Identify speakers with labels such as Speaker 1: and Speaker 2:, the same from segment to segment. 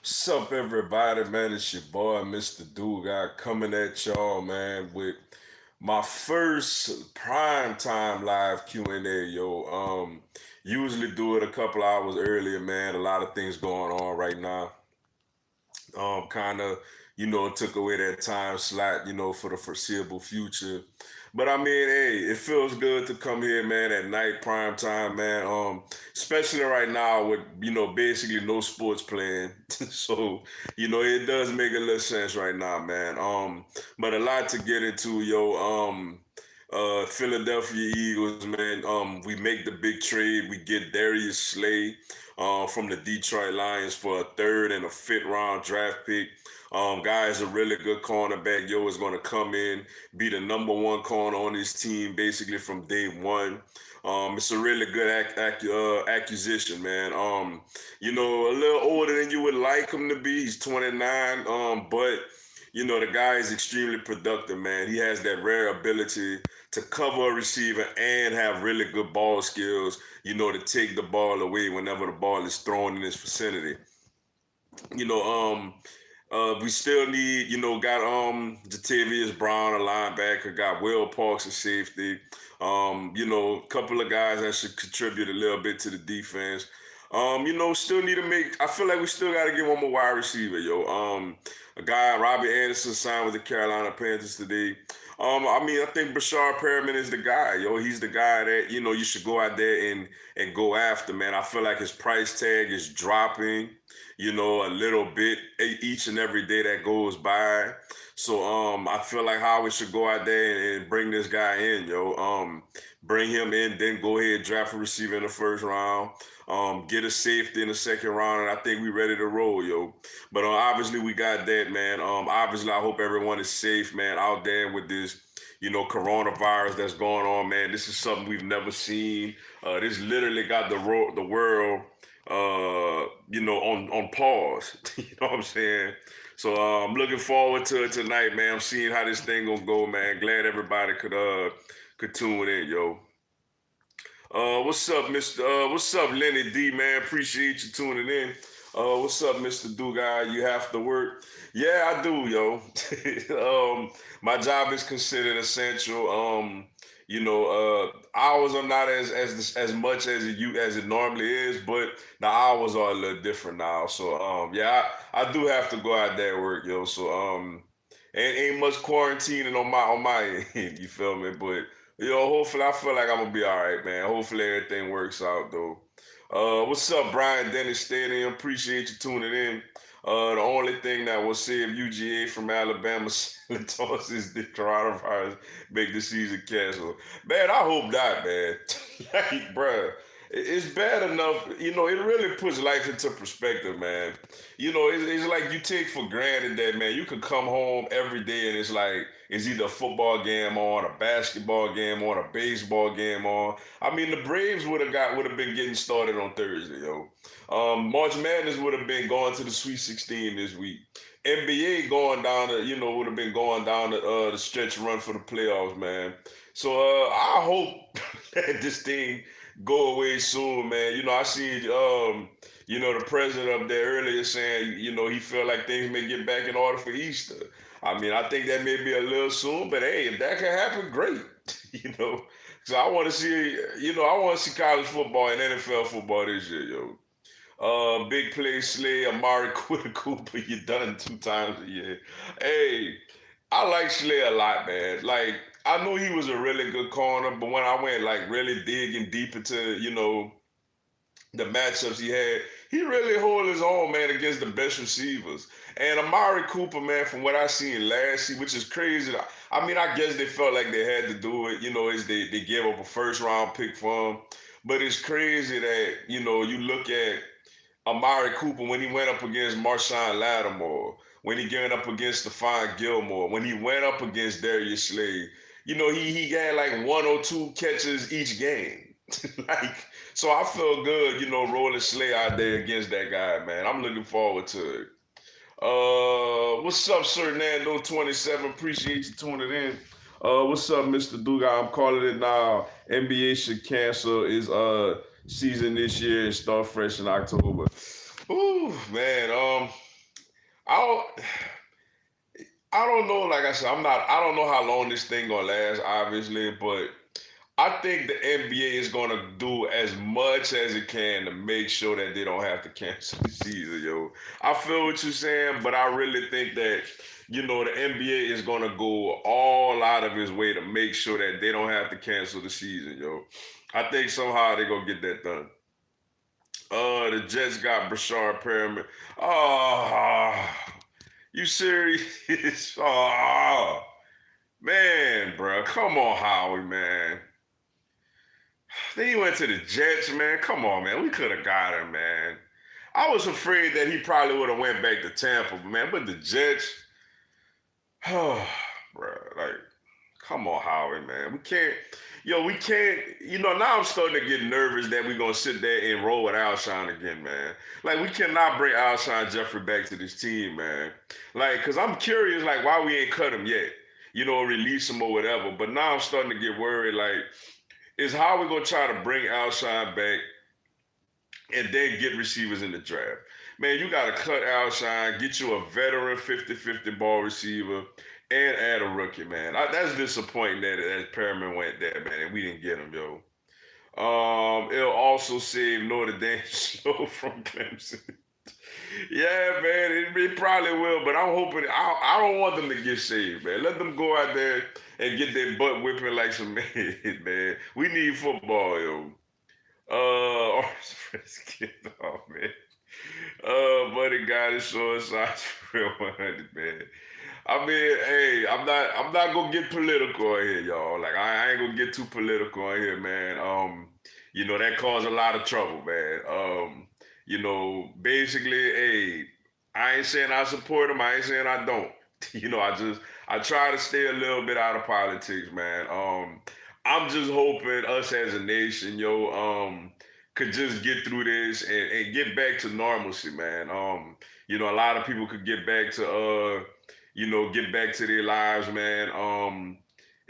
Speaker 1: What's up, everybody, man? It's your boy, Mr. Dugai, coming at y'all, man, with my first prime time live Q&A, yo. Usually do it a couple hours earlier, man. A lot of things going on right now. Kind of, took away that time slot, for the foreseeable future. But I mean, hey, it feels good to come here, man, at night, prime time, man. Especially right now with, basically no sports playing. So, it does make a little sense right now, man. But a lot to get into, yo. Philadelphia Eagles, man. We make the big trade. We get Darius Slay from the Detroit Lions for a third and a fifth round draft pick. Guy is a really good cornerback. Yo is going to come in, be the number one corner on his team basically from day one. It's a really good acquisition, man. A little older than you would like him to be. He's 29, but the guy is extremely productive, man. He has that rare ability to cover a receiver and have really good ball skills, to take the ball away whenever the ball is thrown in his vicinity. You know, we still need, got Jatavius Brown, a linebacker, got Will Parks, a safety. A couple of guys that should contribute a little bit to the defense. Still need to make. I feel like we still got to get one more wide receiver, yo. A guy, Robbie Anderson, signed with the Carolina Panthers today. I think Bashar Perriman is the guy, yo. He's the guy that you should go out there and go after, man. I feel like his price tag is dropping, a little bit each and every day that goes by. So I feel like Howard should go out there and bring this guy in, yo. Bring him in, then go ahead draft a receiver in the first round. Get a safety in the second round, and I think we ready to roll, yo. But obviously we got that, man. Obviously I hope everyone is safe, man, out there with this, coronavirus that's going on, man. This is something we've never seen. This literally got the world, on pause. You know what I'm saying? So I'm looking forward to it tonight, man. I'm seeing how this thing gonna go, man. Glad everybody could tune in, yo. What's up, Mr. What's up, Lenny D, man? Appreciate you tuning in. What's up, Mr. Dugai? You have to work? Yeah, I do, yo. My job is considered essential. Hours are not as much as it normally is, but the hours are a little different now. So yeah, I do have to go out there and work, yo. So ain't much quarantining on my end, you feel me? But hopefully I feel like I'm gonna be all right, man. Hopefully everything works out though. What's up, Brian Dennis Stadium? Appreciate you tuning in. The only thing that will save UGA from Alabama toss is the coronavirus make the season cancel. Man, I hope not, man. Like, bruh, it's bad enough. It really puts life into perspective, man. It's like you take for granted that, man, you can come home every day and it's like it's either a football game on, a basketball game on, a baseball game on. I mean, the Braves would have been getting started on Thursday, yo. March Madness would have been going to the Sweet 16 this week. NBA going down would have been going down the stretch run for the playoffs, man. So I hope that this thing go away soon, man. I seen the president up there earlier saying, he felt like things may get back in order for Easter. I mean, I think that may be a little soon, but hey, if that can happen, great. So I want to see, I want to see college football and NFL football this year, yo. Big play Slay, Amari Cooper, you done 2 times a year. Hey, I like Slay a lot, man. Like, I knew he was a really good corner, but when I went like really digging deep into, the matchups he had, he really hold his own, man, against the best receivers. And Amari Cooper, man, from what I seen last year, which is crazy. I mean, I guess they felt like they had to do it, is they gave up a first round pick for him. But it's crazy that, you look at Amari Cooper when he went up against Marshawn Lattimore, when he went up against Stephon Gilmore, when he went up against Darius Slade. He had like 1 or 2 catches each game. Like, so I feel good, rolling Slay out there against that guy, man. I'm looking forward to it. What's up, Sir Nando27? Appreciate you tuning in. What's up, Mr. Duga? I'm calling it now. NBA should cancel his season this year and start fresh in October. Ooh, man. I don't, I don't know. Like I said, I'm not. I don't know how long this thing gonna last, obviously, but I think the NBA is gonna do as much as it can to make sure that they don't have to cancel the season, yo. I feel what you're saying, but I really think that the NBA is gonna go all out of its way to make sure that they don't have to cancel the season, yo. I think somehow they're gonna get that done. The Jets got Brashard Perriman. Oh, you serious? Oh, man, bro. Come on, Howie, man. Then he went to the Jets, man. Come on, man. We could have got him, man. I was afraid that he probably would have went back to Tampa, man. But the Jets, oh, bro, like, come on, Howie, man. We can't. Now I'm starting to get nervous that we're gonna sit there and roll with Alshon again, man. Like, we cannot bring Alshon Jeffrey back to this team, man. Like, cause I'm curious, like, why we ain't cut him yet. Release him or whatever. But now I'm starting to get worried, like, is how we gonna try to bring Alshon back and then get receivers in the draft. Man, you gotta cut Alshon, get you a veteran 50-50 ball receiver, and add a rookie, man. That's disappointing that Perriman went there, man, and we didn't get him, yo. It'll also save Notre Dame Snow from Clemson. Yeah, man, it probably will, but I'm hoping. I don't want them to get saved, man. Let them go out there and get their butt whipping like some man. We need football, yo. Orange Press kicked off, man. Buddy got his short size for real 100, man. I mean, hey, I'm not gonna get political on here, y'all. Like, I ain't gonna get too political on here, man. That caused a lot of trouble, man. Basically, hey, I ain't saying I support him. I ain't saying I don't. I try to stay a little bit out of politics, man. I'm just hoping us as a nation, could just get through this and get back to normalcy, man. A lot of people could get back to their lives, man.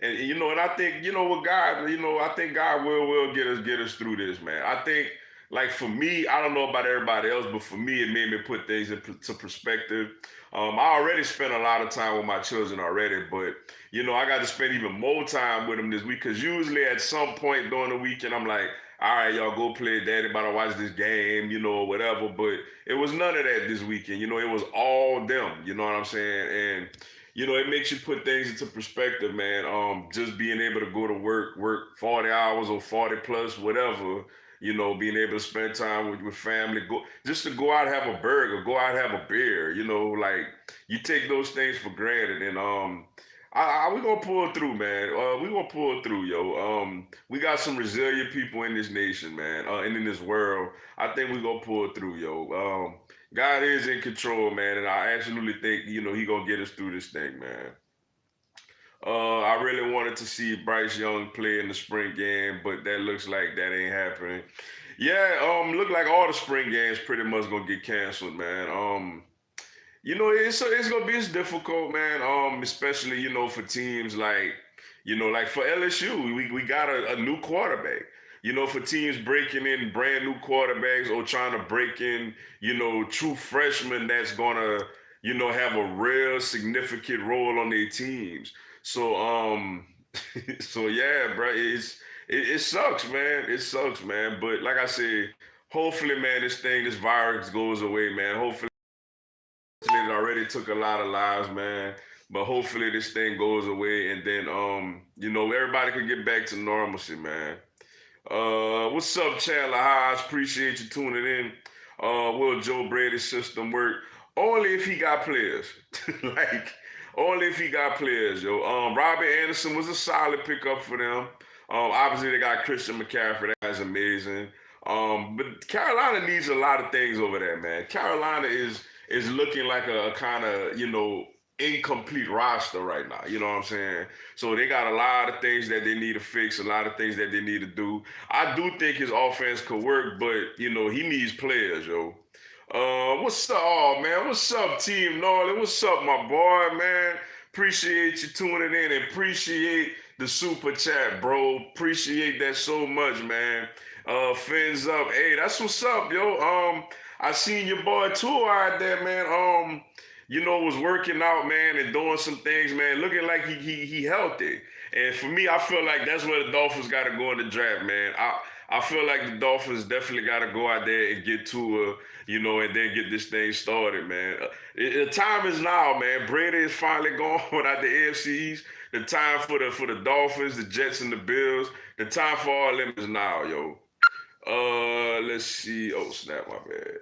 Speaker 1: And I think, with God, I think God will get us through this, man. I think, like, for me, I don't know about everybody else, but for me, it made me put things into perspective. I already spent a lot of time with my children already, but I got to spend even more time with them this week, because usually at some point during the weekend, I'm like, all right, y'all go play. Daddy about to watch this game, or whatever. But it was none of that this weekend. It was all them. You know what I'm saying? And it makes you put things into perspective, man. Just being able to go to work 40 hours or 40 plus, whatever. Being able to spend time with family, just to go out and have a burger, go out and have a beer. Like, you take those things for granted, and we gonna pull through, man. We gonna pull through, yo. We got some resilient people in this nation, man, and in this world. I think we gonna pull through, yo. God is in control, man, and I absolutely think he gonna get us through this thing, man. I really wanted to see Bryce Young play in the spring game, but that looks like that ain't happening. Yeah, look like all the spring games pretty much gonna get canceled, man. It's gonna be difficult, man. Especially for teams like like for LSU, we got a new quarterback. For teams breaking in brand new quarterbacks or trying to break in, true freshmen that's gonna have a real significant role on their teams. So so yeah, bro, it sucks, man. It sucks, man. But like I said, hopefully, man, this virus goes away, man. Hopefully. It already took a lot of lives, man. But hopefully this thing goes away, and then everybody can get back to normalcy, man. What's up, Chandler Highs? Appreciate you tuning in. Will Joe Brady's system work? Only if he got players. Like, only if he got players, yo. Robbie Anderson was a solid pickup for them. Obviously they got Christian McCaffrey. That's amazing. But Carolina needs a lot of things over there, man. Carolina is looking like a kind of, incomplete roster right now. You know what I'm saying? So they got a lot of things that they need to fix, a lot of things that they need to do. I do think his offense could work, but, he needs players, yo. What's up, oh, man? What's up, Team Norley? What's up, my boy, man? Appreciate you tuning in and appreciate the super chat, bro. Appreciate that so much, man. Fins up. Hey, that's what's up, yo. I seen your boy Tua out there, man. was working out, man, and doing some things, man, looking like he healthy. And for me, I feel like that's where the Dolphins got to go in the draft, man. I feel like the Dolphins definitely got to go out there and get to and then get this thing started, man. The time is now, man. Brady is finally gone out the AFC East. The time for the Dolphins, the Jets, and the Bills. The time for all them is now, yo. Let's see. Oh, snap, my bad.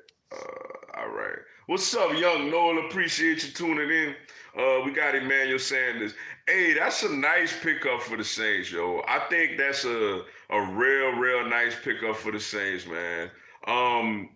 Speaker 1: All right. What's up, young Noel? Appreciate you tuning in. We got Emmanuel Sanders. Hey, that's a nice pickup for the Saints, yo. I think that's a real nice pickup for the Saints, man.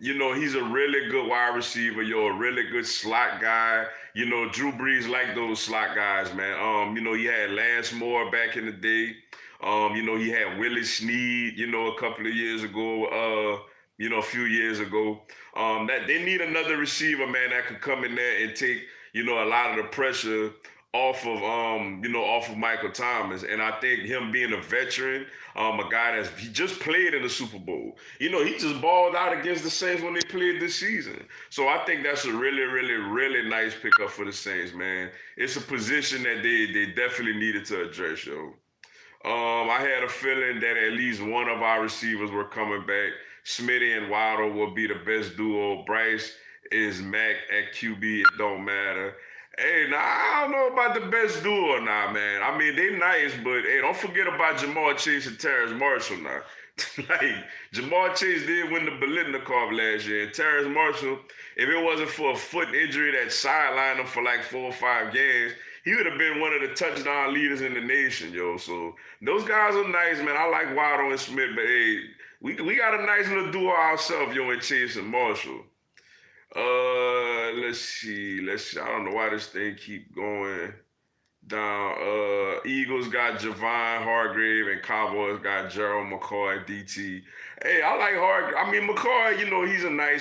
Speaker 1: He's a really good wide receiver, yo, a really good slot guy. Drew Brees like those slot guys, man. He had Lance Moore back in the day. He had Willie Snead, a couple of years ago, a few years ago. That they need another receiver, man, that could come in there and take, a lot of the pressure off of Michael Thomas. And I think him being a veteran, a guy he just played in the Super Bowl. He just balled out against the Saints when they played this season. So I think that's a really nice pickup for the Saints, man. It's a position that they definitely needed to address, yo. I had a feeling that at least one of our receivers were coming back. Smitty and Waddle will be the best duo. Bryce is Mac at QB. It don't matter. Hey, now I don't know about the best duo now, man. I mean, they nice, but hey, don't forget about Ja'Marr Chase and Terrace Marshall now. Like, Ja'Marr Chase did win the Biletnikoff last year. And Terrace Marshall, if it wasn't for a foot injury that sidelined him for like 4 or 5 games, he would have been one of the touchdown leaders in the nation, yo. So those guys are nice, man. I like Waddle and Smith, but hey, we got a nice little duo ourselves, yo, in Chase and Marshall. Let's see. I don't know why this thing keep going down. Eagles got Javon Hargrave and Cowboys got Gerald McCoy, DT. Hey, I like Hargrave. I mean, McCoy,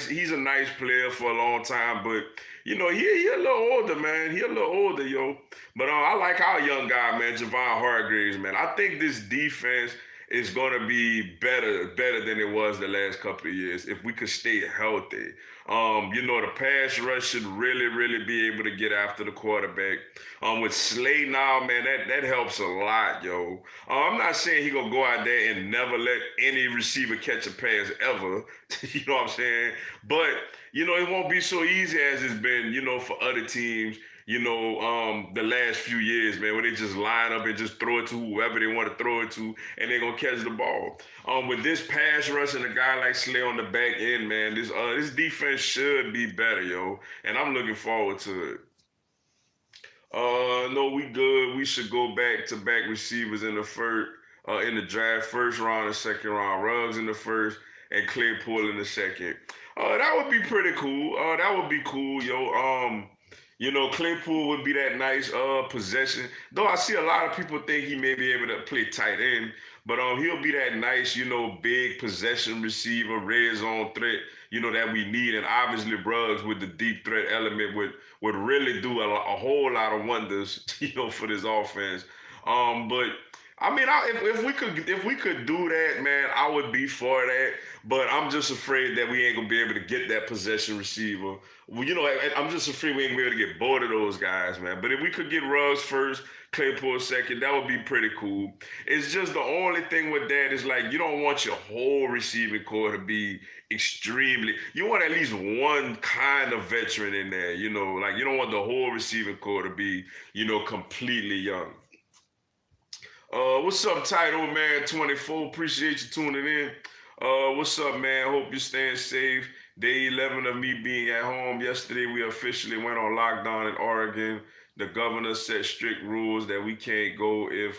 Speaker 1: he's a nice player for a long time, but he a little older, man. He a little older, yo. But I like our young guy, man, Javon Hargraves, man. I think this defense is going to be better than it was the last couple of years if we could stay healthy. The pass rush should really be able to get after the quarterback. With Slay now, man, that helps a lot, yo. I'm not saying he gonna go out there and never let any receiver catch a pass ever. You know what I'm saying? But it won't be so easy as it's been, for other teams. The last few years, man, when they just line up and just throw it to whoever they want to throw it to, and they're gonna catch the ball. With this pass rush and a guy like Slay on the back end, man, this defense should be better, yo. And I'm looking forward to it. No, we good. We should go back receivers in the draft, first round and second round. Ruggs in the first and Claypool in the second. That would be pretty cool. That would be cool, yo. Claypool would be that nice possession. Though I see a lot of people think he may be able to play tight end, but he'll be that nice, big possession receiver, red zone threat, that we need. And obviously Ruggs with the deep threat element would really do a whole lot of wonders, for this offense. But I mean, if we could do that, man, I would be for that. But I'm just afraid that we ain't gonna be able to get that possession receiver. Well, I'm just afraid we ain't gonna be able to get both of those guys, man. But if we could get Ruggs first, Claypool second, that would be pretty cool. It's just the only thing with that is like you don't want your whole receiving core to be extremely. You want at least one kind of veteran in there, like you don't want the whole receiving core to be, completely young. What's up, Title Man 24? Appreciate you tuning in. What's up, man? Hope you're staying safe. Day 11 of me being at home. Yesterday, we officially went on lockdown in Oregon. The governor set strict rules that we can't go. If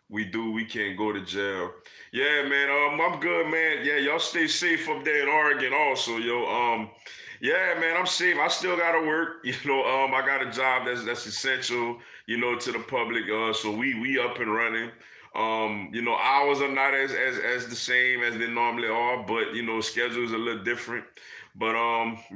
Speaker 1: we do, we can't go to jail. Yeah, man. I'm good, man. Yeah, y'all stay safe up there in Oregon also, yo. Yeah, man, I'm safe. I still gotta work. I got a job that's essential, to the public. So we up and running. Hours are not as the same as they normally are, but schedules a little different. But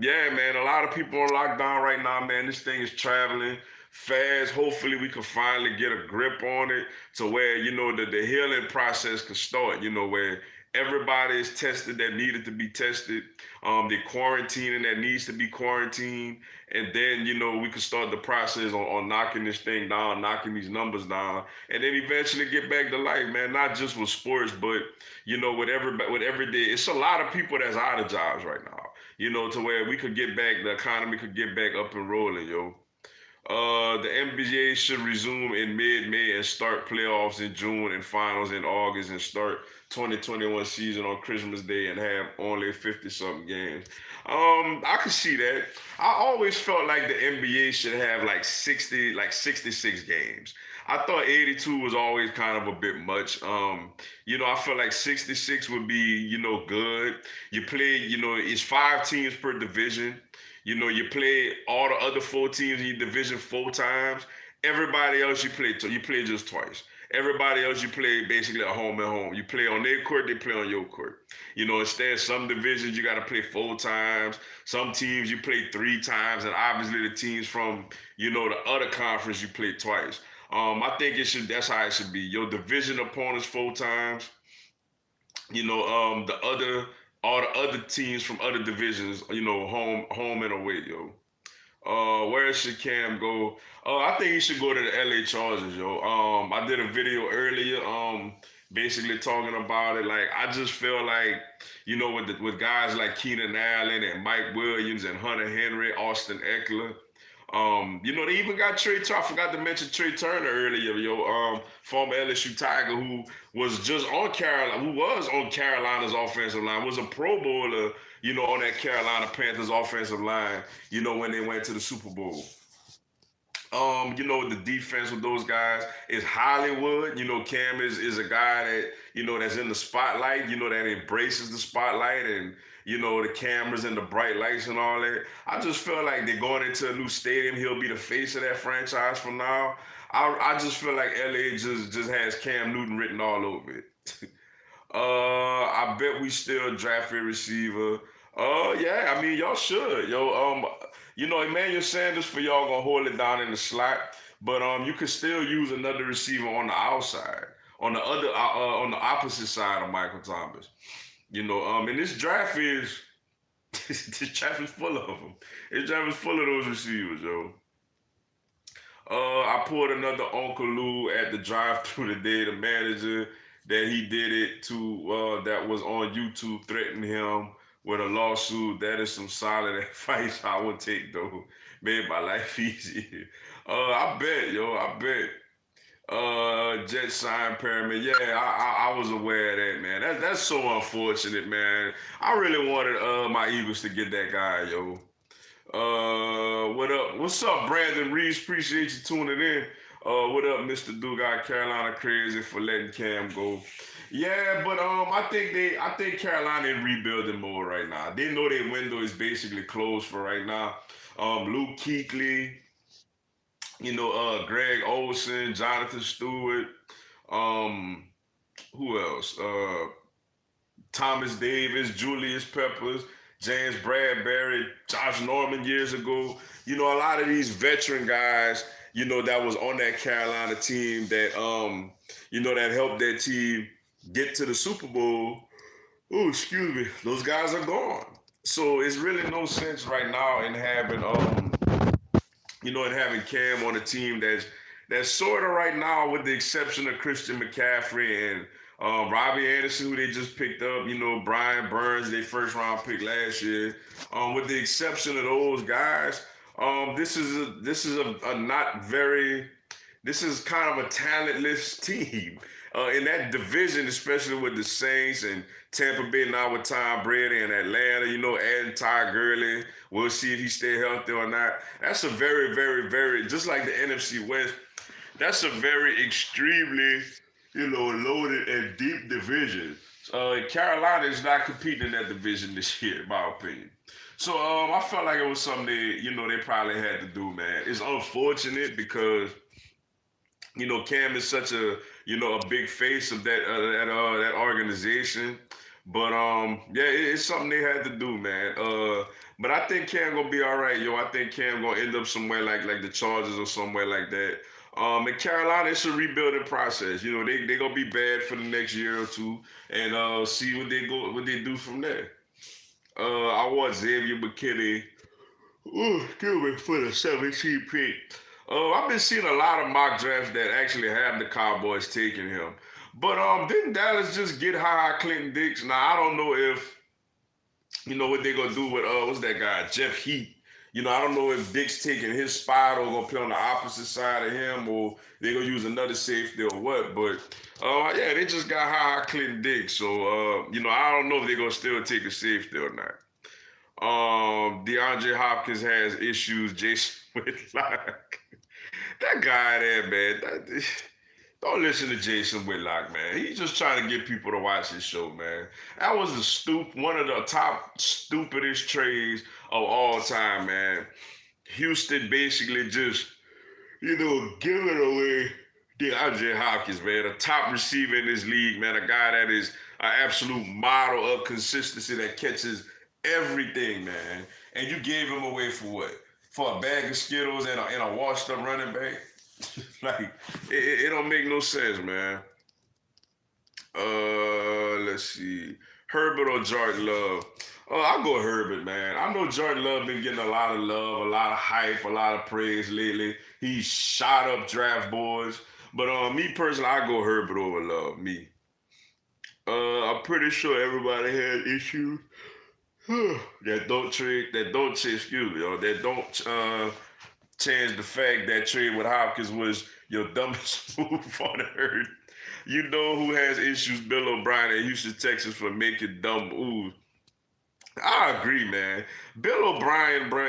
Speaker 1: yeah, man, a lot of people on lockdown right now, man. This thing is traveling fast. Hopefully we can finally get a grip on it to where, the healing process can start, where Everybody is tested that needed to be tested. They're quarantining that needs to be quarantined. And then, we could start the process on knocking this thing down, knocking these numbers down, and then eventually get back to life, man. Not just with sports, but, with every day. It's a lot of people that's out of jobs right now, to where we could get back, the economy could get back up and rolling, yo. The NBA should resume in mid-May and start playoffs in June and finals in August and start 2021 season on Christmas Day and have only 50 something games. I could see that. I always felt like the NBA should have like 66 games. I thought 82 was always kind of a bit much. I feel like 66 would be, good. You play, it's 5 teams per division. You play all the other 4 teams in your division 4 times. Everybody else you play just twice. Everybody else you play basically at home and home. You play on their court, they play on your court. Instead some divisions you got to play 4 times. Some teams you play 3 times, and obviously the teams from the other conference you play twice. I think that's how it should be. Your division opponents 4 times. The other all the other teams from other divisions, home and away, yo. Where should Cam go? I think he should go to the LA Chargers, yo. I did a video earlier, basically talking about it. Like, I just feel like, with guys like Keenan Allen and Mike Williams and Hunter Henry, Austin Eckler. They even got Trey Turner. I forgot to mention Trey Turner earlier, yo. Former LSU Tiger who was just on Carolina, who was on Carolina's offensive line, was a Pro Bowler, on that Carolina Panthers offensive line, when they went to the Super Bowl. The defense with those guys is Hollywood. Cam is a guy that, that's in the spotlight, that embraces the spotlight and, the cameras and the bright lights and all that. I just feel like they're going into a new stadium. He'll be the face of that franchise from now. I just feel like LA just has Cam Newton written all over it. I bet we still draft a receiver. Yeah, I mean, y'all should. Yo, Emmanuel Sanders for y'all gonna hold it down in the slot, but you could still use another receiver on the outside, on the opposite side of Michael Thomas. And this draft is this draft is full of them. This draft is full of those receivers, yo. I pulled another Uncle Lou at the drive-through today. The manager that he did it to, that was on YouTube, threatening him with a lawsuit. That is some solid advice I would take, though. Made my life easier. I bet, yo. I bet. Jet sign pyramid. Yeah, I was aware of that, man. That's so unfortunate, man. I really wanted my Eagles to get that guy, yo. What up? What's up, Brandon Reeves? Appreciate you tuning in. What up, Mr. Dugas? Carolina crazy for letting Cam go. Yeah, but I think Carolina in rebuilding mode right now. They know their window is basically closed for right now. Luke Kuechly, Greg Olsen, Jonathan Stewart, who else? Thomas Davis, Julius Peppers, James Bradbury, Josh Norman years ago. A lot of these veteran guys, that was on that Carolina team that, that helped that team get to the Super Bowl. Oh, excuse me. Those guys are gone. So it's really no sense right now in having, Cam on a team that's sort of right now, with the exception of Christian McCaffrey and Robbie Anderson, who they just picked up, Brian Burns, their first round pick last year. With the exception of those guys, this is a not very, this is kind of a talentless team. In that division, especially with the Saints and Tampa Bay now with Tom Brady and Atlanta, adding Ty Gurley. We'll see if he stay healthy or not. That's a very, very, very, just like the NFC West, that's a very extremely, loaded and deep division. Carolina is not competing in that division this year, in my opinion. So I felt like it was something they probably had to do, man. It's unfortunate because, Cam is such a big face of that organization. But yeah, it's something they had to do, man. But I think Cam gonna be all right, yo. I think Cam gonna end up somewhere like the Chargers or somewhere like that. In Carolina, it's a rebuilding process. You know, they gonna be bad for the next year or two, and see what they do from there. I want Xavier McKinney. Excuse me, for the 17th pick. I've been seeing a lot of mock drafts that actually have the Cowboys taking him. But didn't Dallas just get high Clinton Dix? Now I don't know if you know what they gonna do with what's that guy Jeff Heat. You know I don't know if Dix taking his spot or gonna play on the opposite side of him or they gonna use another safety or what. But yeah, they just got high Clinton Dix, so you know I don't know if they're gonna still take a safety or not. DeAndre Hopkins has issues. Jason Whitlock, that guy there, man. Don't listen to Jason Whitlock, man. He's just trying to get people to watch his show, man. That was one of the top stupidest trades of all time, man. Houston basically just, you know, giving away DeAndre Hopkins, man, a top receiver in this league, man, a guy that is an absolute model of consistency that catches everything, man. And you gave him away for what? For a bag of Skittles and a washed up running back? Like, it don't make no sense, man. Let's see. Herbert or Jordan Love? Oh, I'll go Herbert, man. I know Jordan Love been getting a lot of love, a lot of hype, a lot of praise lately. He's shot up draft boards. But me personally, I go Herbert over Love. Me. I'm pretty sure everybody had issues excuse me, or that don't change the fact that trade with Hopkins was your dumbest move on earth. You know who has issues? Bill O'Brien at Houston, Texas for making dumb moves. I agree, man. Bill O'Brien, bro,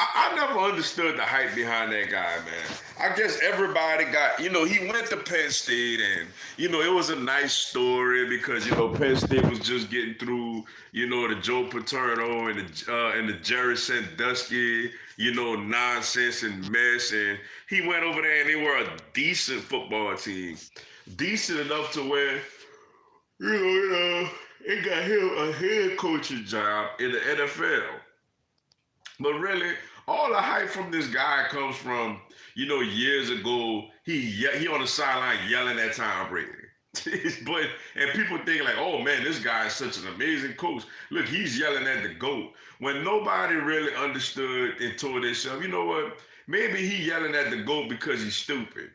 Speaker 1: I never understood the hype behind that guy, man. I guess everybody got, you know, he went to Penn State and, you know, it was a nice story because, you know, Penn State was just getting through, you know, the Joe Paterno and the Jerry Sandusky, you know, nonsense and mess. And he went over there and they were a decent football team. Decent enough to where, it got him a head coaching job in the NFL. But really, all the hype from this guy comes from, you know, years ago, he on the sideline yelling at Tom Brady. But and people think like, oh man, this guy is such an amazing coach. Look, he's yelling at the GOAT. When nobody really understood and told themselves, you know what? Maybe he yelling at the GOAT because he's stupid.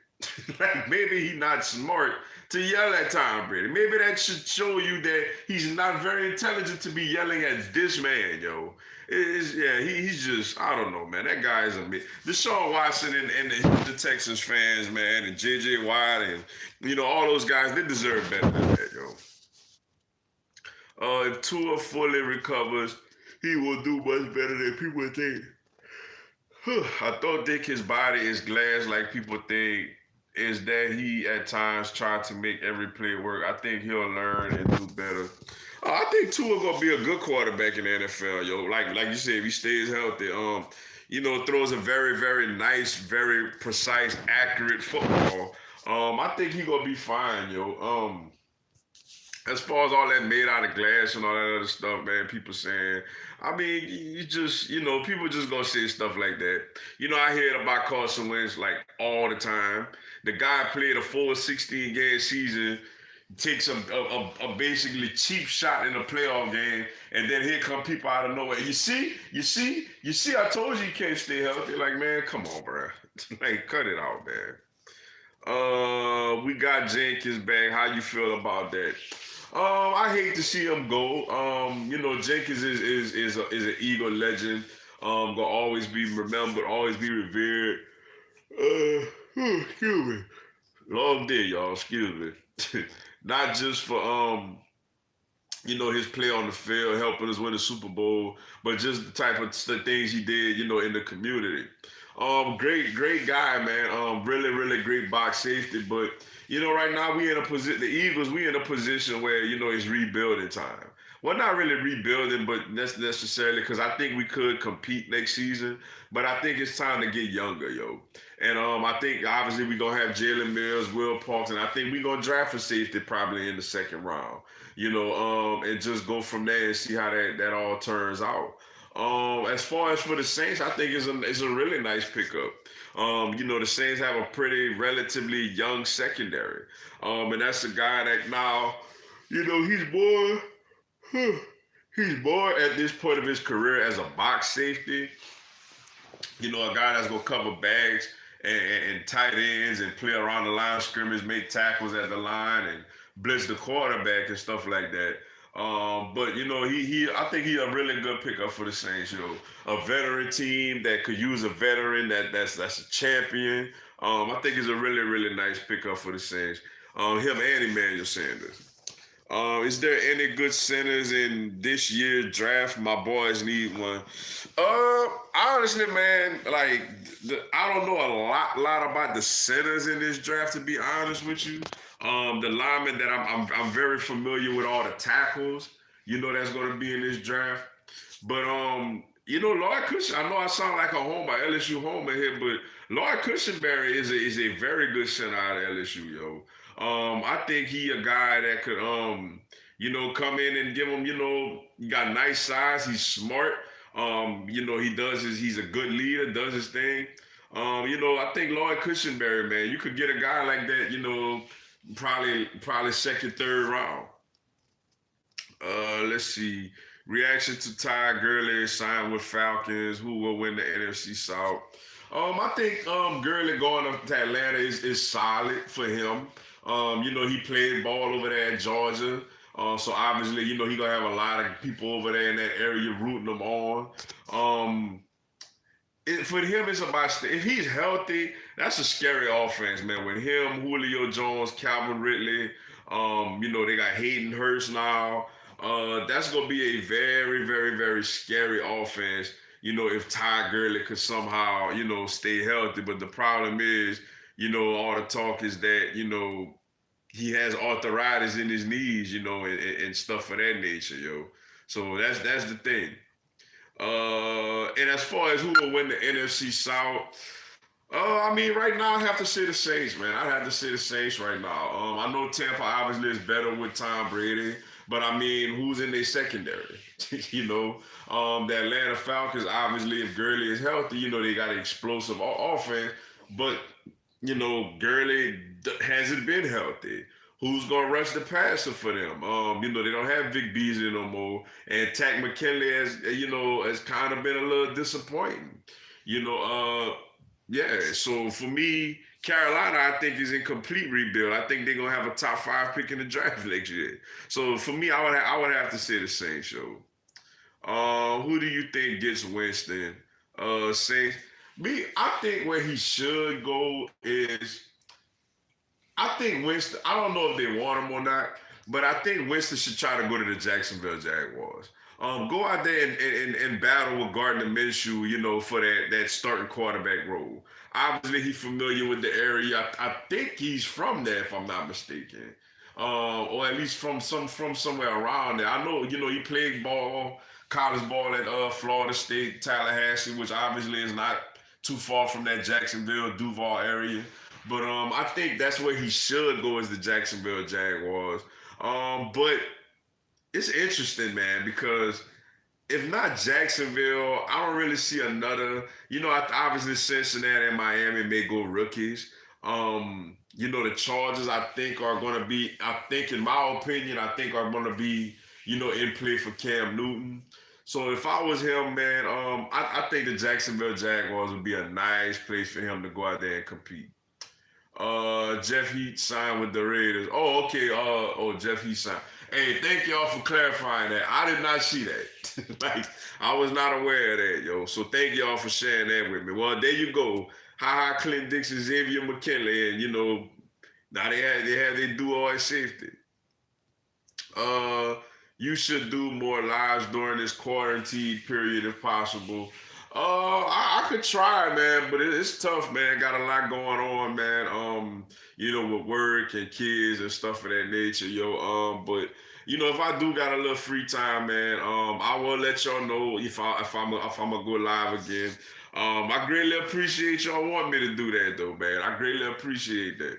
Speaker 1: Like maybe he's not smart to yell at Tom Brady. Maybe that should show you that he's not very intelligent to be yelling at this man, yo. He's just, I don't know, man. That guy is a Deshaun Watson and the Texans fans, man, and JJ Watt and, you know, all those guys, they deserve better than that, yo. If Tua fully recovers, he will do much better than people think. I don't think his body is glass like people think. Is that he at times tried to make every play work. I think he'll learn and do better. I think Tua gonna be a good quarterback in the NFL, yo. Like you said, if he stays healthy, you know, throws a very, very nice, very precise, accurate football. I think he gonna be fine, yo. As far as all that made out of glass and all that other stuff, man, people saying, I mean, you just, you know, people just gonna say stuff like that. You know, I hear about Carson Wentz like all the time. The guy played a full 16-game season, takes a basically cheap shot in a playoff game, and then here come people out of nowhere. You see, I told you can't stay healthy. Like, man, come on, bro. Like, cut it out, man. We got Jenkins back. How you feel about that? I hate to see him go. You know, Jenkins is an Eagle legend. Gonna always be remembered, always be revered. Excuse me. Long day, y'all. Excuse me. Not just for you know, his play on the field, helping us win the Super Bowl, but just the type of things he did, you know, in the community. Great guy, man. Really, really great box safety. But you know, right now we in a position. The Eagles, we in a position where you know it's rebuilding time. Well, not really rebuilding, but necessarily because I think we could compete next season. But I think it's time to get younger, yo. And I think obviously we're gonna have Jalen Mills, Will Parks, and I think we're gonna draft a safety probably in the second round. You know, and just go from there and see how that all turns out. As far as for the Saints, I think it's a really nice pickup. The Saints have a pretty relatively young secondary. And that's a guy that now, he's more he's more at this point of his career as a box safety, a guy that's gonna cover bags and tight ends and play around the line of scrimmage, make tackles at the line and blitz the quarterback and stuff like that. But he I think he's a really good pickup for the Saints. A veteran team that could use a veteran that's a champion. I think it's a really really nice pickup for the Saints. Him and Emmanuel Sanders. Is there any good centers in this year's draft? My boys need one. Honestly, man, like I don't know a lot about the centers in this draft. To be honest with you, the linemen that I'm very familiar with all the tackles. That's going to be in this draft. But Lloyd Cushion. I know I sound like a homer, LSU homer here, but Lloyd Cushenberry is a very good center out of LSU, yo. I think he a guy that could come in and give him, he got nice size, he's smart. He's a good leader, does his thing. I think Lloyd Cushenberry, man, you could get a guy like that, probably second, third round. Let's see. Reaction to Ty Gurley signed with Falcons. Who will win the NFC South? I think Gurley going up to Atlanta is solid for him. He played ball over there at Georgia. So obviously, he gonna have a lot of people over there in that area rooting him on. For him, it's about if he's healthy, that's a scary offense, man. With him, Julio Jones, Calvin Ridley, they got Hayden Hurst now. That's gonna be a very, very, very scary offense. If Ty Gurley could somehow, stay healthy. But the problem is, all the talk is that, he has arthritis in his knees, and stuff of that nature, yo. So that's the thing. And as far as who will win the NFC South, I mean, right now I have to say the Saints, man. I have to say the Saints right now. I know Tampa obviously is better with Tom Brady, but I mean, who's in their secondary? The Atlanta Falcons, obviously, if Gurley is healthy, they got an explosive offense, but Gurley hasn't been healthy. Who's gonna rush the passer for them? They don't have Vic Beasley no more, and Takk McKinley has kind of been a little disappointing. You know, yeah. So for me, Carolina, I think is in complete rebuild. I think they're gonna have a top 5 pick in the draft next year. So for me, I would have to say the Saints. Show. Who do you think gets Winston? Saints. Me, I think where he should go is I think Winston. I don't know if they want him or not, but I think Winston should try to go to the Jacksonville Jaguars. Go out there and battle with Gardner Minshew, for that starting quarterback role. Obviously, he's familiar with the area. I think he's from there, if I'm not mistaken, or at least from somewhere around there. I know, he played ball, college ball at Florida State, Tallahassee, which obviously is not too far from that Jacksonville, Duval area. But I think that's where he should go is the Jacksonville Jaguars. But it's interesting, man, because if not Jacksonville, I don't really see another. Obviously Cincinnati and Miami may go rookies. The Chargers, I think, are going to be. I think, in my opinion, are going to be, in play for Cam Newton. So if I was him, man, I think the Jacksonville Jaguars would be a nice place for him to go out there and compete. Jeff Heat signed with the Raiders. Oh, okay. Jeff Heat signed. Hey, thank y'all for clarifying that. I did not see that. Like, I was not aware of that, yo. So thank y'all for sharing that with me. Well, there you go. Ha Clint Dixon, Xavier McKinley, and now they had their duo at safety. You should do more lives during this quarantine period if possible. I could try, man, but it's tough, man. Got a lot going on, man. With work and kids and stuff of that nature, yo. But if I do got a little free time, man, I will let y'all know if I'm gonna go live again. I greatly appreciate y'all want me to do that, though, man. I greatly appreciate that.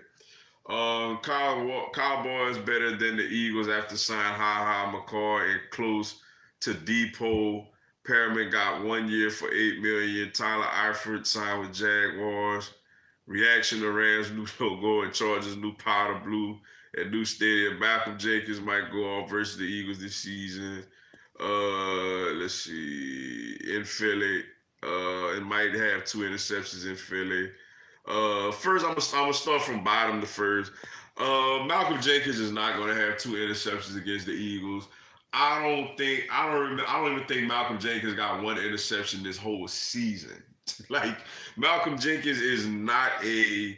Speaker 1: Cowboys better than the Eagles after signing Ha Ha McCoy and close to Depot. Perriman got 1 year for $8 million. Tyler Eifert signed with Jaguars. Reaction to Rams new logo and Chargers new powder blue at new stadium. Malcolm Jenkins might go off versus the Eagles this season. Let's see. In Philly, it might have 2 interceptions in Philly. First, I'm gonna start from bottom to first. Malcolm Jenkins is not gonna have 2 interceptions against the Eagles. I don't even think Malcolm Jenkins got 1 interception this whole season. Like Malcolm Jenkins is not a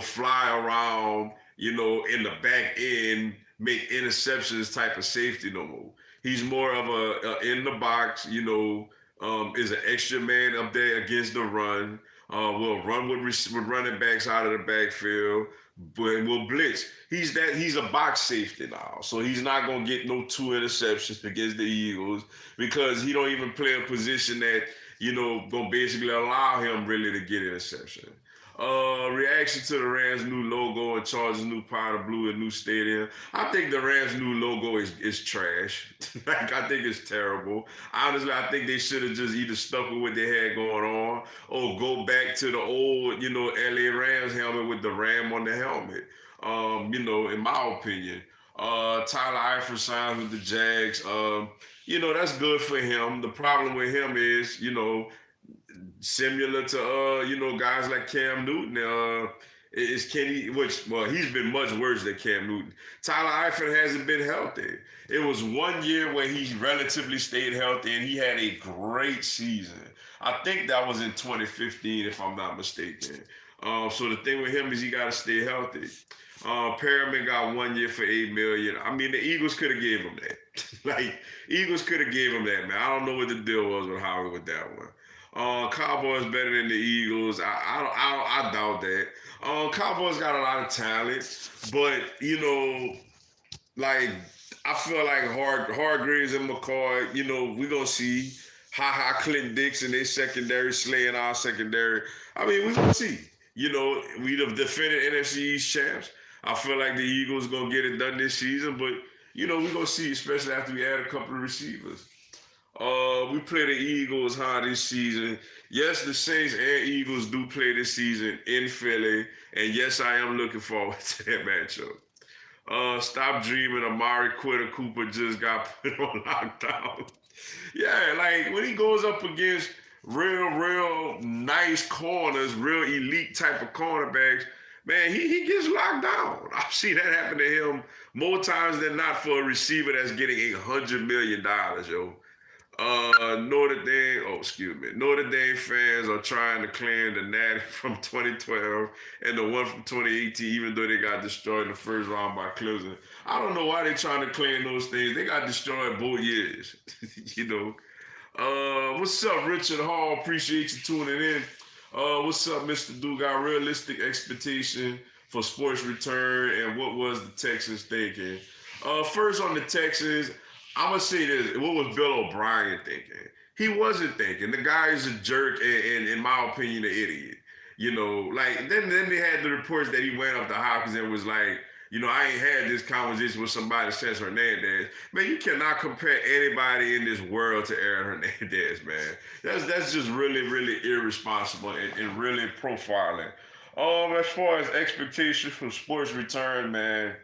Speaker 1: fly around in the back end make interceptions type of safety no more. He's more of a in the box, is an extra man up there against the run. Will run with running backs out of the backfield, but will blitz. He's a box safety now, so he's not gonna get no 2 interceptions against the Eagles because he don't even play a position that gonna basically allow him really to get interception. Reaction to the Rams' new logo and Chargers' new powder blue and new stadium. I think the Rams' new logo is trash. Like I think it's terrible. Honestly, I think they should have just either stuck with what they had going on or go back to the old, LA Rams helmet with the ram on the helmet. In my opinion. Tyler Eifert signs with the Jags. That's good for him. The problem with him is, similar to guys like Cam Newton. Is Kenny, he's been much worse than Cam Newton. Tyler Eifert hasn't been healthy. It was 1 year where he relatively stayed healthy and he had a great season. I think that was in 2015, if I'm not mistaken. So the thing with him is he got to stay healthy. Perriman got 1 year for $8 million. I mean, the Eagles could have gave him that. Like, Eagles could have gave him that, man. I don't know what the deal was with Howard with that one. Cowboys better than the Eagles. I doubt that. Cowboys got a lot of talent, but like I feel like Hargreaves and McCoy. We gonna see how Clinton Dix and their secondary slaying our secondary. I mean, we gonna see. We the defending NFC East champs. I feel like the Eagles gonna get it done this season, but we gonna see, especially after we add a couple of receivers. We play the Eagles this season. Yes, the Saints and Eagles do play this season in Philly, and yes, I am looking forward to that matchup. Stop dreaming. Amari Cooper just got put on lockdown. Yeah, like when he goes up against real nice corners, real elite type of cornerbacks, man, he gets locked down. I've seen that happen to him more times than not for a receiver that's getting $100 million, yo. Notre Dame fans are trying to claim the Natty from 2012 and the one from 2018, even though they got destroyed in the first round by Clemson. I don't know why they're trying to claim those things. They got destroyed both years, What's up, Richard Hall? Appreciate you tuning in. What's up, Mr. Duke? Got realistic expectation for sports return, and what was the Texans thinking? First on the Texans, I'm going to say this. What was Bill O'Brien thinking? He wasn't thinking. The guy is a jerk and in my opinion, an idiot. Then they had the reports that he went up to Hopkins and was like, I ain't had this conversation with somebody since Hernandez. Man, you cannot compare anybody in this world to Aaron Hernandez, man. That's just really, really irresponsible and really profiling. As far as expectations for sports return, man,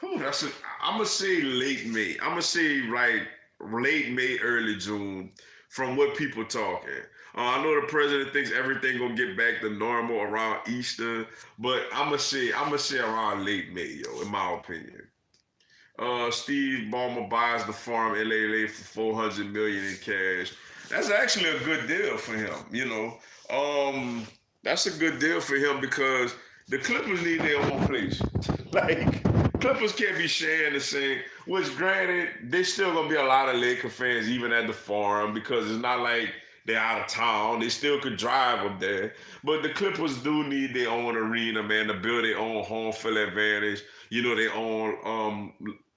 Speaker 1: I'm gonna say late May. I'm gonna say late May, early June, from what people talking. I know the president thinks everything gonna get back to normal around Easter, but I'm gonna say around late May, yo, in my opinion. Steve Ballmer buys the farm LA for $400 million in cash. That's actually a good deal for him. That's a good deal for him because the Clippers need their own place. Like, Clippers can't be sharing the same, which granted, there's still going to be a lot of Laker fans even at the Forum because it's not like they're out of town. They still could drive up there. But the Clippers do need their own arena, man, to build their own home field advantage, their own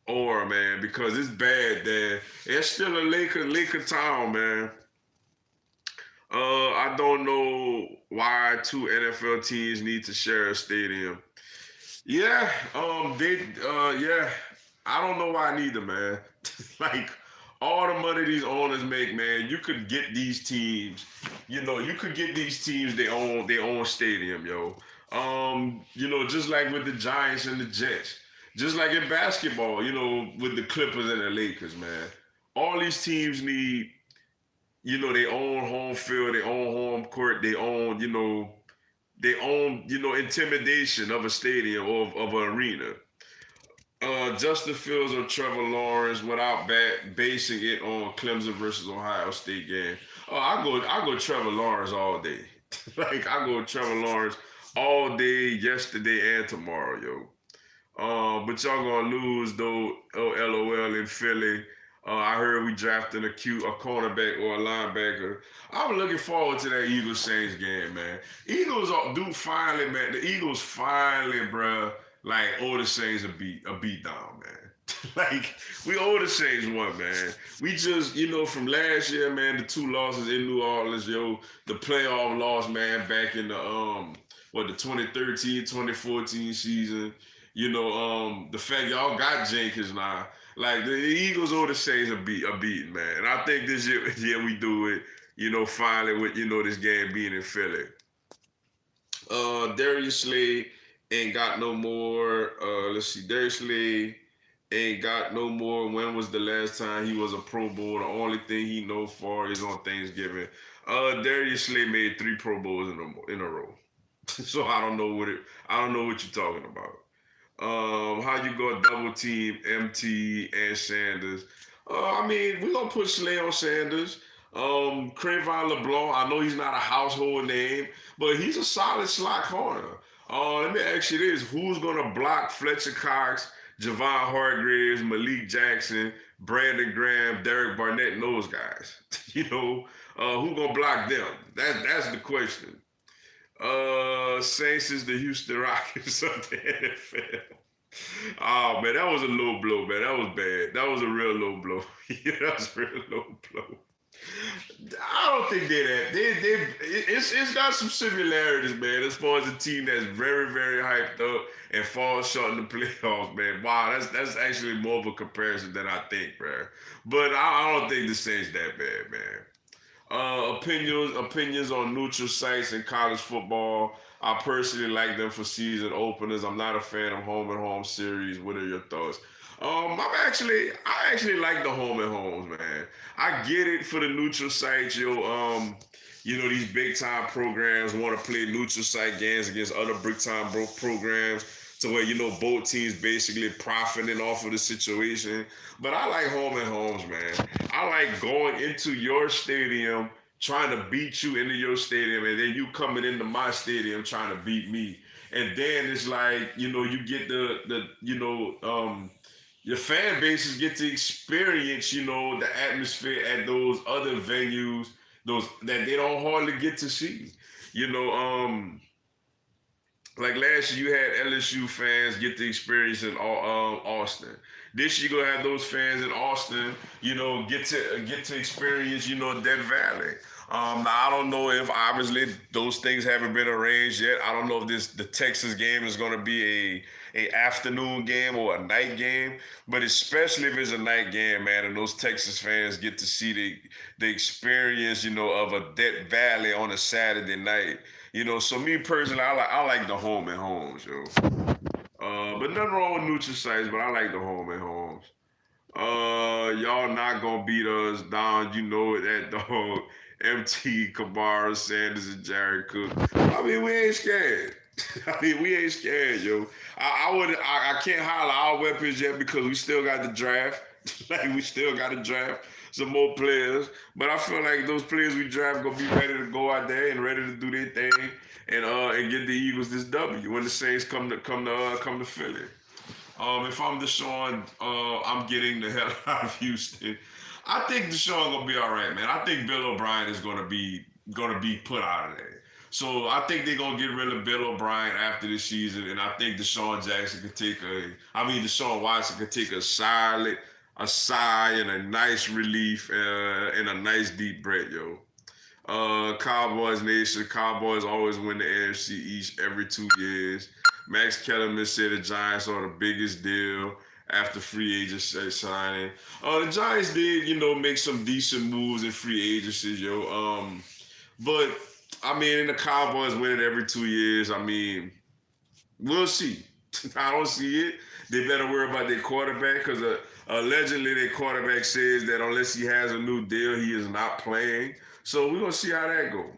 Speaker 1: aura, man, because it's bad there. It's still a Laker town, man. I don't know why 2 NFL teams need to share a stadium. Yeah, I don't know why neither, man. Like, all the money these owners make, man, you could get these teams. You could get these teams their own stadium, yo. Just like with the Giants and the Jets, just like in basketball, with the Clippers and the Lakers, man. All these teams need, their own home field, their own home court, their own intimidation of a stadium or of an arena. Justin Fields or Trevor Lawrence without basing it on Clemson versus Ohio State game. Oh, I go Trevor Lawrence all day. Like I go Trevor Lawrence all day, yesterday and tomorrow, yo. But y'all gonna lose though. Oh, LOL in Philly. I heard we drafted a cornerback or a linebacker. I'm looking forward to that Eagles Saints game, man. Eagles do finally, man. The Eagles finally, bruh, like owe the Saints a beat down, man. Like we owe the Saints one, man. We just, from last year, man, the two losses in New Orleans, yo, the playoff loss, man, back in the 2013-2014 season. The fact y'all got Jenkins now. Like the Eagles owe the Saints a beat, man. And I think this year, yeah, we do it. Finally with this game being in Philly. Darius Slay ain't got no more. Let's see, Darius Slay ain't got no more. When was the last time he was a Pro Bowl? The only thing he know for is on Thanksgiving. Darius Slay made 3 Pro Bowls in a row. So I don't know what you're talking about. How you go double team MT and Sanders? I mean, we're gonna put Slay on Sanders. Crayvon LeBlanc, I know he's not a household name, but he's a solid slot corner. Let me ask you this: who's gonna block Fletcher Cox, Javon Hargraves, Malik Jackson, Brandon Graham, Derek Barnett, and those guys? Who gonna block them? That's the question. Saints is the Houston Rockets of the NFL. Oh man, that was a low blow, man. That was bad. That was a real low blow. Yeah, that was a real low blow. I don't think they're that. It's got some similarities, man. As far as a team that's very very hyped up and falls short in the playoffs, man. Wow, that's actually more of a comparison than I think, bro. But I don't think the Saints that bad, man. Opinions on neutral sites in college football. I personally like them for season openers. I'm not a fan of home and home series. What are your thoughts? I actually like the home and homes, man. I get it for the neutral sites, yo. These big time programs want to play neutral site games against other big time programs to where both teams basically profiting off of the situation. But I like home and homes, man. I like going into your stadium, trying to beat you into your stadium, and then you coming into my stadium trying to beat me. And then it's like, you get your fan bases get to experience, the atmosphere at those other venues, those that they don't hardly get to see. You know, like last year, you had LSU fans get to experience in Austin. This year, you're gonna have those fans in Austin, get to experience, Death Valley. Now I don't know if obviously those things haven't been arranged yet. I don't know if the Texas game is gonna be a afternoon game or a night game, but especially if it's a night game, man, and those Texas fans get to see the experience, of a Death Valley on a Saturday night. So me personally, I like the home and homes, yo. But nothing wrong with neutral sites, but I like the home and homes. Y'all not gonna beat us down. You know it, that dog. MT, Kamara, Sanders, and Jared Cook. I mean, we ain't scared. I mean, we ain't scared, yo. I can't holler our weapons yet because we still got the draft. Like we still got to draft some more players. But I feel like those players we draft gonna be ready to go out there and ready to do their thing and get the Eagles this W when the Saints come to Philly. If I'm Deshaun, I'm getting the hell out of Houston. I think Deshaun gonna be all right, man. I think Bill O'Brien is gonna be put out of there. So I think they're gonna get rid of Bill O'Brien after this season, and I think Deshaun Watson could take a sigh and a nice relief and a nice deep breath, yo. Cowboys Nation. Cowboys always win the NFC East every 2 years. Max Kellerman said the Giants are the biggest deal. after free agency signing. The Giants did, make some decent moves in free agency, yo. But I mean, and the Cowboys win it every 2 years. I mean, we'll see. I don't see it. They better worry about their quarterback because allegedly their quarterback says that unless he has a new deal, he is not playing. So we're gonna see how that go.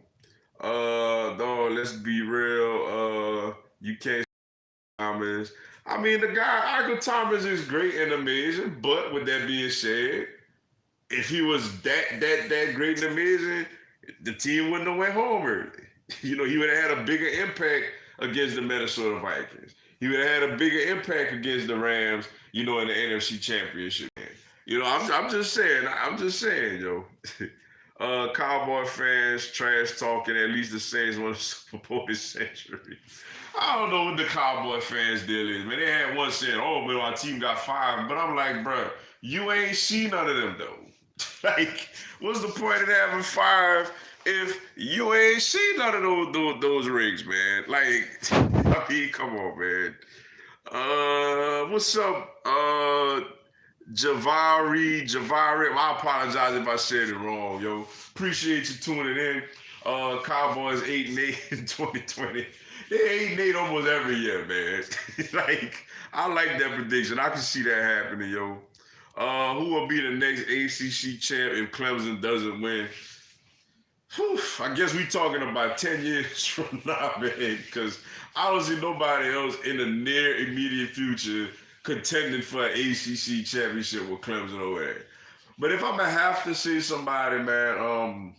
Speaker 1: No, let's be real. You can't Thomas. I mean, the guy Michael Thomas is great and amazing, but with that being said, if he was that great and amazing, the team wouldn't have went home early. He would have had a bigger impact against the Minnesota Vikings. He would have had a bigger impact against the Rams, in the NFC Championship. I'm just saying. I'm just saying, yo. Cowboy fans trash talking. At least the Saints won the Super Bowl this century. I don't know what the Cowboy fans deal is, man. They had one saying, "Oh, man, our team got five," but I'm like, bro, you ain't seen none of them though. Like, what's the point of having five if you ain't seen none of those rings, man? Like, I mean, come on, man. What's up, Javari? I apologize if I said it wrong, yo. Appreciate you tuning in. Cowboys 8-8 in 2020. They 8-8 almost every year, man. Like, I like that prediction. I can see that happening, yo. Who will be the next ACC champ if Clemson doesn't win? Whew, I guess we talking about 10 years from now, man, because I don't see nobody else in the near immediate future contending for an ACC championship with Clemson over there. But if I'm gonna have to say somebody, man,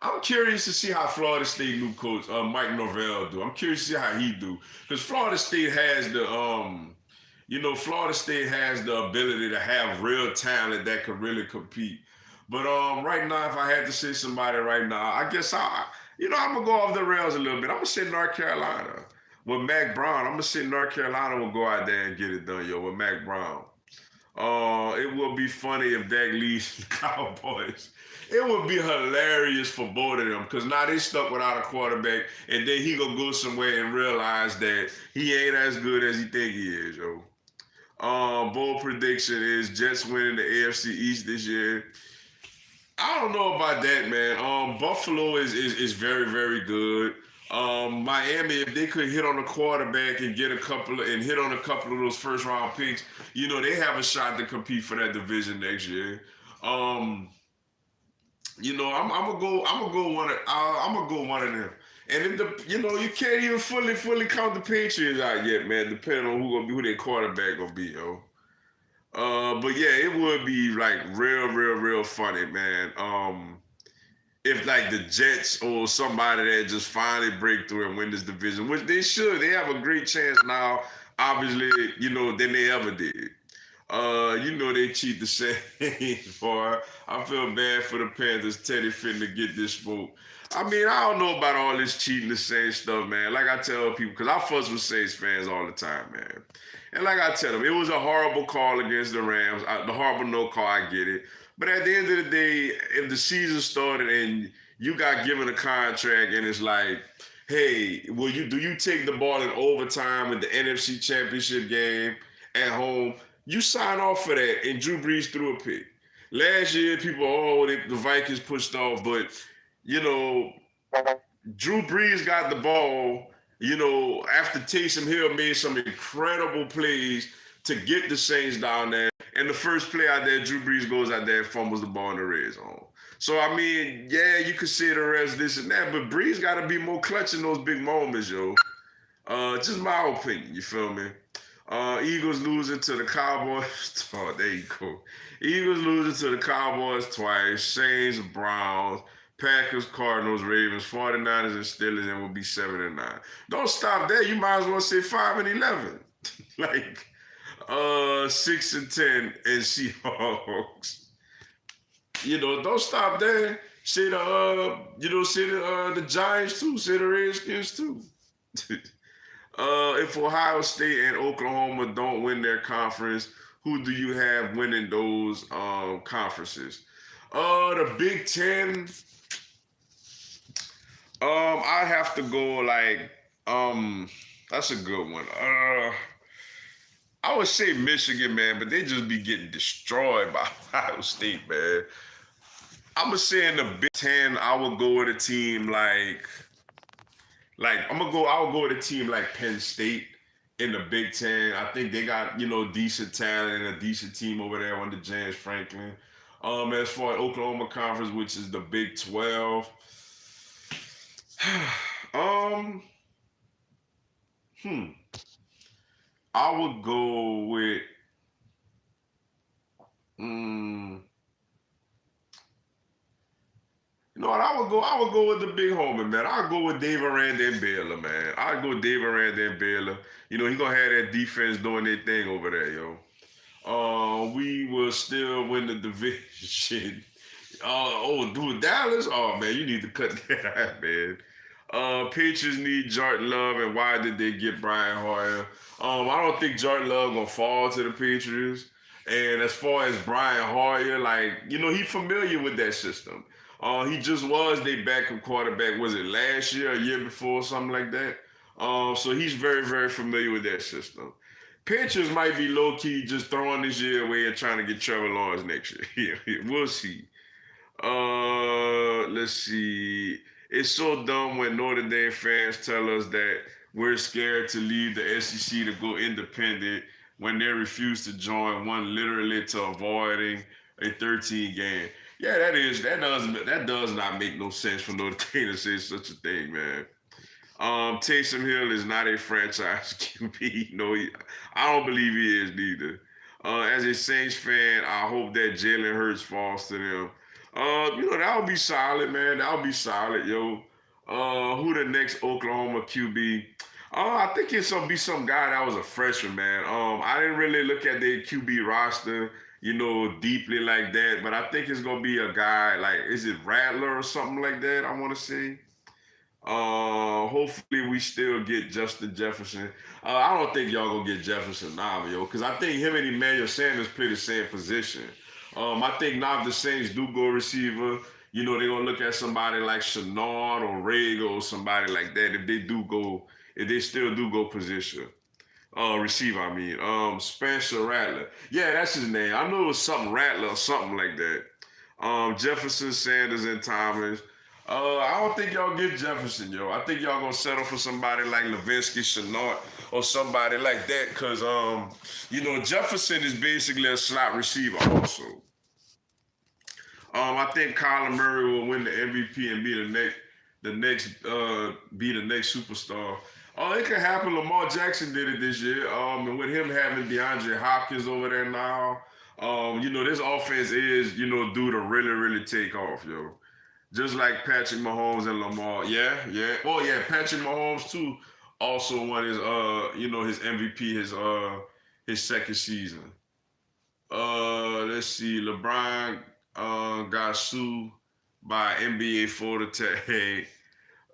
Speaker 1: I'm curious to see how Florida State new coach Mike Norvell do. I'm curious to see how he do because Florida State has Florida State has the ability to have real talent that could really compete. But right now, if I had to say somebody right now, I guess I'm gonna go off the rails a little bit. I'm gonna say North Carolina with Mac Brown. I'm gonna say North Carolina will go out there and get it done, yo, with Mac Brown. It will be funny if Dak leaves the Cowboys. It would be hilarious for both of them because now they stuck without a quarterback, and then he gonna go somewhere and realize that he ain't as good as he think he is, yo. Bold prediction is Jets winning the AFC East this year. I don't know about that, man. Buffalo is very, very good. Miami, if they could hit on a quarterback and hit on a couple of those first round picks, they have a shot to compete for that division next year. I'm gonna go one of them. And if you can't even fully count the Patriots out yet, man, depending on who their quarterback gonna be, yo. But yeah, it would be like real funny, man. If like the Jets or somebody that just finally break through and win this division, which they should. They have a great chance now, obviously, than they ever did. They cheat the Saints, boy. I feel bad for the Panthers. Teddy finna get this smoke. I mean, I don't know about all this cheating the Saints stuff, man. Like I tell people, because I fuss with Saints fans all the time, man. And like I tell them, it was a horrible call against the Rams. The horrible no call, I get it. But at the end of the day, if the season started and you got given a contract and it's like, hey, do you take the ball in overtime in the NFC Championship game at home? You sign off for that, and Drew Brees threw a pick. Last year, people, the Vikings pushed off, but, Drew Brees got the ball, after Taysom Hill made some incredible plays to get the Saints down there. And the first play out there, Drew Brees goes out there and fumbles the ball in the red zone. So, I mean, yeah, you could say the rest, this and that, but Brees got to be more clutch in those big moments, yo. Just my opinion, you feel me? Eagles losing to the Cowboys. Oh, there you go. Eagles losing to the Cowboys twice. Saints, Browns, Packers, Cardinals, Ravens, 49ers, and Steelers, and will be 7-9. Don't stop there. You might as well say 5-11. Like 6-10 and Seahawks. Don't stop there. Say the Giants too. Say the Redskins too. If Ohio State and Oklahoma don't win their conference, who do you have winning those conferences? The Big Ten. I have to go like that's a good one. I would say Michigan, man, but they just be getting destroyed by Ohio State, man. I'm gonna say in the Big Ten, I would go with a team like I'm gonna go. I'll go with a team like Penn State in the Big Ten. I think they got decent talent and a decent team over there under James Franklin. As far as Oklahoma Conference, which is the Big 12, um, hmm, I would go with mm, you know what? I would go with the big homie, man. I'll go with Dave Aranda and Baylor, man. I'll go Dave Aranda and Baylor. He gonna have that defense doing their thing over there, yo. We will still win the division. Dude, Dallas. Oh man, you need to cut that out, man. Patriots need Jordan Love, and why did they get Brian Hoyer? I don't think Jordan Love gonna fall to the Patriots. And as far as Brian Hoyer, like he familiar with that system. He just was their backup quarterback. Was it last year, a year before, something like that? So he's very, very familiar with that system. Patriots might be low key just throwing this year away and trying to get Trevor Lawrence next year. We'll see. Let's see. It's so dumb when Notre Dame fans tell us that we're scared to leave the SEC to go independent when they refuse to join one literally to avoiding a 13 game. Yeah, that does not make no sense for Notre Dame to say such a thing, man. Taysom Hill is not a franchise QB. No, I don't believe he is neither. As a Saints fan, I hope that Jalen Hurts falls to them. That would be solid, man. That would be solid, yo. Who the next Oklahoma QB? I think it's gonna be some guy that was a freshman, man. I didn't really look at their QB roster, deeply like that, but I think it's gonna be a guy like, is it Rattler or something like that? I want to say. Hopefully we still get Justin Jefferson. I don't think y'all gonna get Jefferson now, yo, because I think him and Emmanuel Sanders play the same position. I think now if the Saints do go receiver, they're gonna look at somebody like Chenard or Rager or somebody like that. If they still do go position. Receiver, I mean. Spencer Rattler. Yeah, that's his name. I knew it was something Rattler or something like that. Jefferson, Sanders, and Thomas. I don't think y'all get Jefferson, yo. I think y'all gonna settle for somebody like Levinsky, Chenard, or somebody like that, cause Jefferson is basically a slot receiver also. I think Kyler Murray will win the MVP and be the next superstar. Oh, it could happen. Lamar Jackson did it this year. And with him having DeAndre Hopkins over there now, this offense is, due to really, really take off, yo. Just like Patrick Mahomes and Lamar. Yeah, yeah. Oh yeah, Patrick Mahomes too also won his MVP his second season. Let's see. LeBron got sued by NBA for the tag.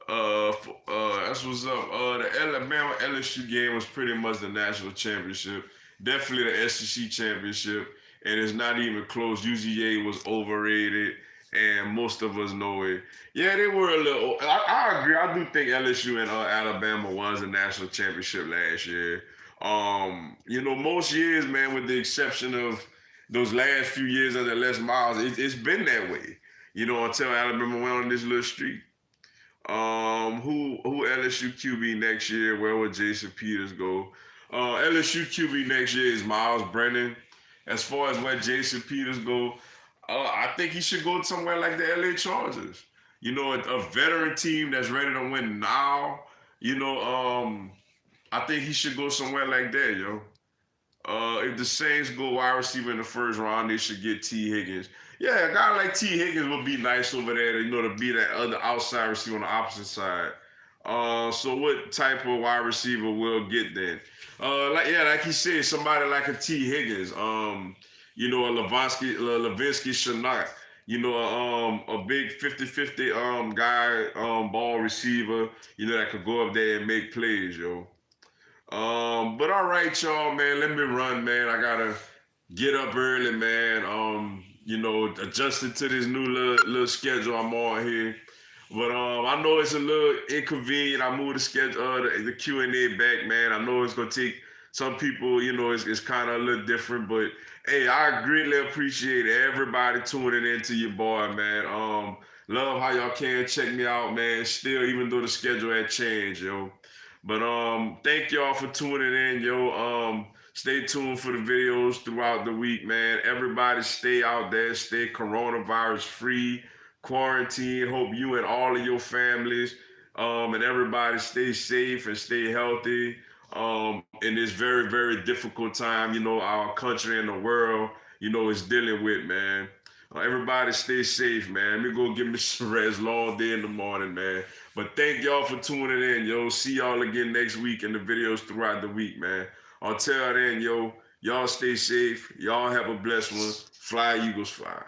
Speaker 1: That's what's up. The Alabama LSU game was pretty much the national championship. Definitely the SEC championship, and it's not even close. UGA was overrated, and most of us know it. Yeah, they were a little. I agree. I do think LSU and Alabama won the national championship last year. Most years, man, with the exception of those last few years under Les Miles, it's been that way. Until Alabama went on this little streak. Who LSU QB next year? Where will Jason Peters go? LSU QB next year is Miles Brennan. As far as where Jason Peters go, I think he should go somewhere like the LA Chargers. A veteran team that's ready to win now. I think he should go somewhere like that, yo. If the Saints go wide receiver in the first round, they should get T. Higgins. Yeah, a guy like T. Higgins would be nice over there, to be that other outside receiver on the opposite side. So what type of wide receiver will get then? Like he said, somebody like a T. Higgins, a Levinsky Chenard, a big 50-50 guy, ball receiver, that could go up there and make plays, yo. But all right, y'all, man. Let me run, man. I gotta get up early, man. Adjusting to this new little schedule I'm on here. But I know it's a little inconvenient. I moved the schedule, the Q&A back, man. I know it's gonna take some people, you know, it's kind of a little different. But hey, I greatly appreciate everybody tuning in to your boy, man. Love how y'all can check me out, man. Still, even though the schedule had changed, yo. But thank y'all for tuning in, yo. Stay tuned for the videos throughout the week, man. Everybody stay out there, stay coronavirus free, quarantine. Hope you and all of your families and everybody stay safe and stay healthy in this very, very difficult time, you know, our country and the world, you know, is dealing with, man. Everybody stay safe, man. Let me go get me some rest. Long day in the morning, man. But thank y'all for tuning in, yo. See y'all again next week in the videos throughout the week, man. Until then, yo, y'all stay safe. Y'all have a blessed one. Fly, Eagles, fly.